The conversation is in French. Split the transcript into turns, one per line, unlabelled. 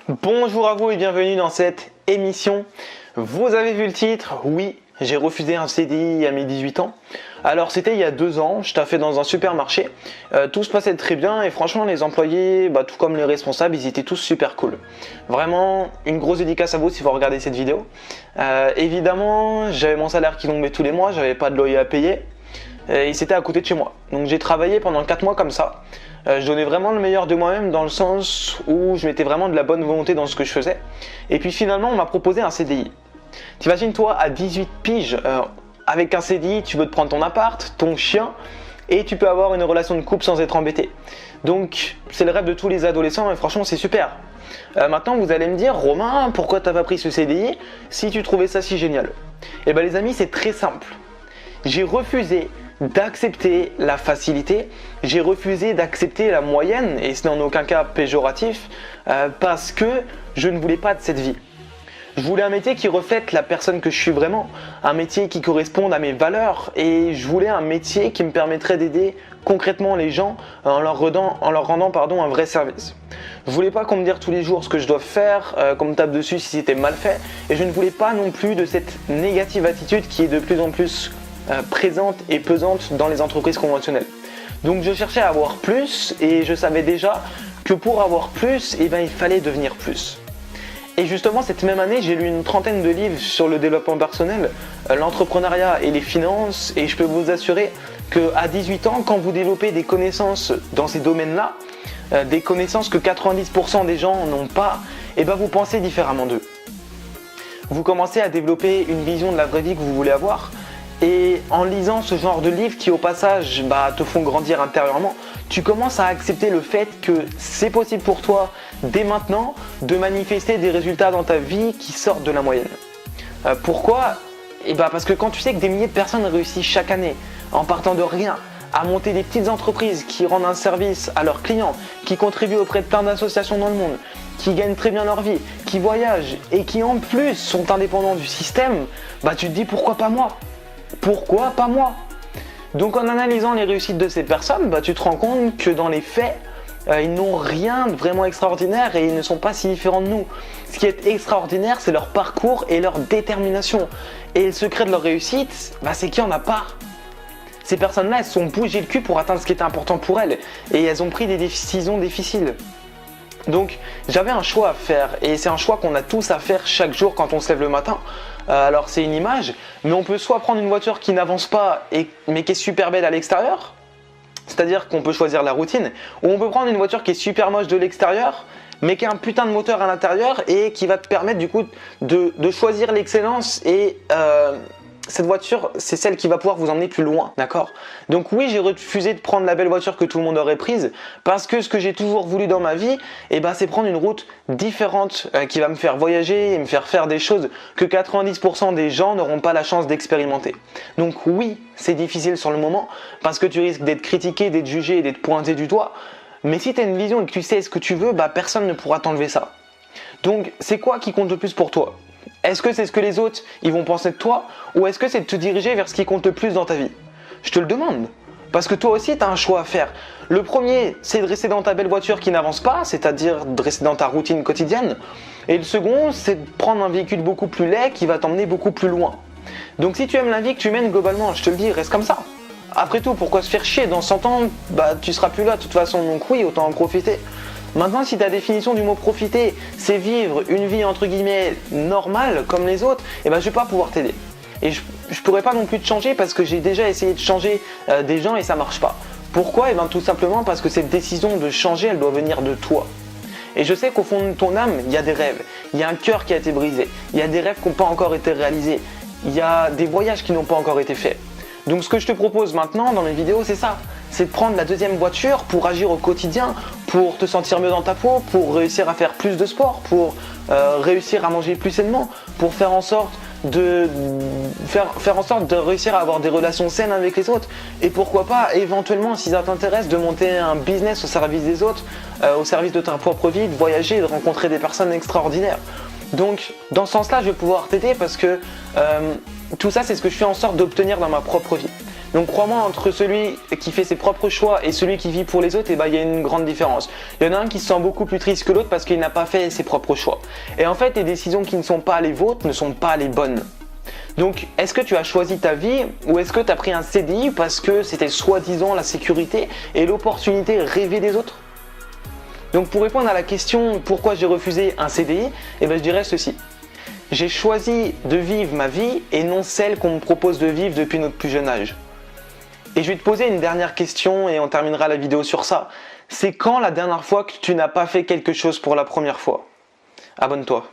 Bonjour à vous et bienvenue dans cette émission. Vous avez vu le titre, oui, j'ai refusé un CDI à mes 18 ans. Alors c'était il y a 2 ans, je taffais dans un supermarché. Tout se passait très bien et franchement les employés, tout comme les responsables, ils étaient tous super cool. Vraiment une grosse dédicace à vous si vous regardez cette vidéo. Évidemment, j'avais mon salaire qui tombait tous les mois, j'avais pas de loyer à payer. Et c'était à côté de chez moi. Donc j'ai travaillé pendant 4 mois comme ça. Je donnais vraiment le meilleur de moi-même dans le sens où je mettais vraiment de la bonne volonté dans ce que je faisais. Et puis finalement, on m'a proposé un CDI. T'imagines-toi, à 18 piges, avec un CDI, tu veux te prendre ton appart, ton chien, et tu peux avoir une relation de couple sans être embêté. Donc, c'est le rêve de tous les adolescents et franchement, c'est super. Maintenant, vous allez me dire, Romain, pourquoi t'as pas pris ce CDI si tu trouvais ça si génial? Eh bien les amis, c'est très simple. J'ai refusé d'accepter la facilité, j'ai refusé d'accepter la moyenne, et ce n'est en aucun cas péjoratif, parce que je ne voulais pas de cette vie. Je voulais un métier qui reflète la personne que je suis vraiment, un métier qui corresponde à mes valeurs, et je voulais un métier qui me permettrait d'aider concrètement les gens en leur rendant un vrai service. Je voulais pas qu'on me dise tous les jours ce que je dois faire, qu'on me tape dessus si c'était mal fait, et je ne voulais pas non plus de cette négative attitude qui est de plus en plus présente et pesante dans les entreprises conventionnelles. Donc je cherchais à avoir plus et je savais déjà que pour avoir plus, il fallait devenir plus. Et justement cette même année, j'ai lu une trentaine de livres sur le développement personnel, l'entrepreneuriat et les finances, et je peux vous assurer qu'à 18 ans, quand vous développez des connaissances dans ces domaines-là, des connaissances que 90% des gens n'ont pas, vous pensez différemment d'eux. Vous commencez à développer une vision de la vraie vie que vous voulez avoir. Et en lisant ce genre de livres qui au passage te font grandir intérieurement, tu commences à accepter le fait que c'est possible pour toi dès maintenant de manifester des résultats dans ta vie qui sortent de la moyenne. Pourquoi ? Parce que quand tu sais que des milliers de personnes réussissent chaque année en partant de rien à monter des petites entreprises qui rendent un service à leurs clients, qui contribuent auprès de plein d'associations dans le monde, qui gagnent très bien leur vie, qui voyagent et qui en plus sont indépendants du système, tu te dis pourquoi pas moi ? Pourquoi pas moi? Donc en analysant les réussites de ces personnes, tu te rends compte que dans les faits, ils n'ont rien de vraiment extraordinaire et ils ne sont pas si différents de nous. Ce qui est extraordinaire, c'est leur parcours et leur détermination. Et le secret de leur réussite, c'est qu'il n'y en a pas. Ces personnes-là, elles se sont bougées le cul pour atteindre ce qui était important pour elles. Et elles ont pris des décisions difficiles. Donc j'avais un choix à faire et c'est un choix qu'on a tous à faire chaque jour quand on se lève le matin. Alors c'est une image, mais on peut soit prendre une voiture qui n'avance pas mais qui est super belle à l'extérieur, c'est-à-dire qu'on peut choisir la routine, ou on peut prendre une voiture qui est super moche de l'extérieur mais qui a un putain de moteur à l'intérieur et qui va te permettre du coup de choisir l'excellence et cette voiture, c'est celle qui va pouvoir vous emmener plus loin, d'accord? Donc oui, j'ai refusé de prendre la belle voiture que tout le monde aurait prise parce que ce que j'ai toujours voulu dans ma vie, c'est prendre une route différente qui va me faire voyager et me faire faire des choses que 90% des gens n'auront pas la chance d'expérimenter. Donc oui, c'est difficile sur le moment parce que tu risques d'être critiqué, d'être jugé et d'être pointé du doigt. Mais si tu as une vision et que tu sais ce que tu veux, personne ne pourra t'enlever ça. Donc c'est quoi qui compte le plus pour toi? Est-ce que c'est ce que les autres ils vont penser de toi ou est-ce que c'est de te diriger vers ce qui compte le plus dans ta vie? Je te le demande. Parce que toi aussi tu as un choix à faire. Le premier, c'est de rester dans ta belle voiture qui n'avance pas, c'est-à-dire de rester dans ta routine quotidienne. Et le second, c'est de prendre un véhicule beaucoup plus laid qui va t'emmener beaucoup plus loin. Donc si tu aimes la vie que tu mènes globalement, je te le dis, reste comme ça. Après tout, pourquoi se faire chier? Dans 100 ans, tu seras plus là de toute façon, donc oui, autant en profiter. Maintenant, si ta définition du mot profiter, c'est vivre une vie entre guillemets normale comme les autres, je vais pas pouvoir t'aider. Et je pourrais pas non plus te changer parce que j'ai déjà essayé de changer des gens et ça marche pas. Pourquoi? Tout simplement parce que cette décision de changer, elle doit venir de toi. Et je sais qu'au fond de ton âme, il y a des rêves, il y a un cœur qui a été brisé, il y a des rêves qui n'ont pas encore été réalisés, il y a des voyages qui n'ont pas encore été faits. Donc ce que je te propose maintenant dans mes vidéos, c'est ça. C'est de prendre la deuxième voiture pour agir au quotidien, pour te sentir mieux dans ta peau, pour réussir à faire plus de sport, pour réussir à manger plus sainement, pour faire en sorte de réussir à avoir des relations saines avec les autres. Et pourquoi pas, éventuellement, si ça t'intéresse, de monter un business au service des autres, au service de ta propre vie, de voyager, de rencontrer des personnes extraordinaires. Donc, dans ce sens-là, je vais pouvoir t'aider parce que tout ça, c'est ce que je fais en sorte d'obtenir dans ma propre vie. Donc crois-moi, entre celui qui fait ses propres choix et celui qui vit pour les autres, eh ben, il y a une grande différence. Il y en a un qui se sent beaucoup plus triste que l'autre parce qu'il n'a pas fait ses propres choix. Et en fait, les décisions qui ne sont pas les vôtres ne sont pas les bonnes. Donc, est-ce que tu as choisi ta vie ou est-ce que tu as pris un CDI parce que c'était soi-disant la sécurité et l'opportunité rêvée des autres? Donc, pour répondre à la question pourquoi j'ai refusé un CDI, eh ben, je dirais ceci. J'ai choisi de vivre ma vie et non celle qu'on me propose de vivre depuis notre plus jeune âge. Et je vais te poser une dernière question et on terminera la vidéo sur ça. C'est quand la dernière fois que tu n'as pas fait quelque chose pour la première fois? Abonne-toi.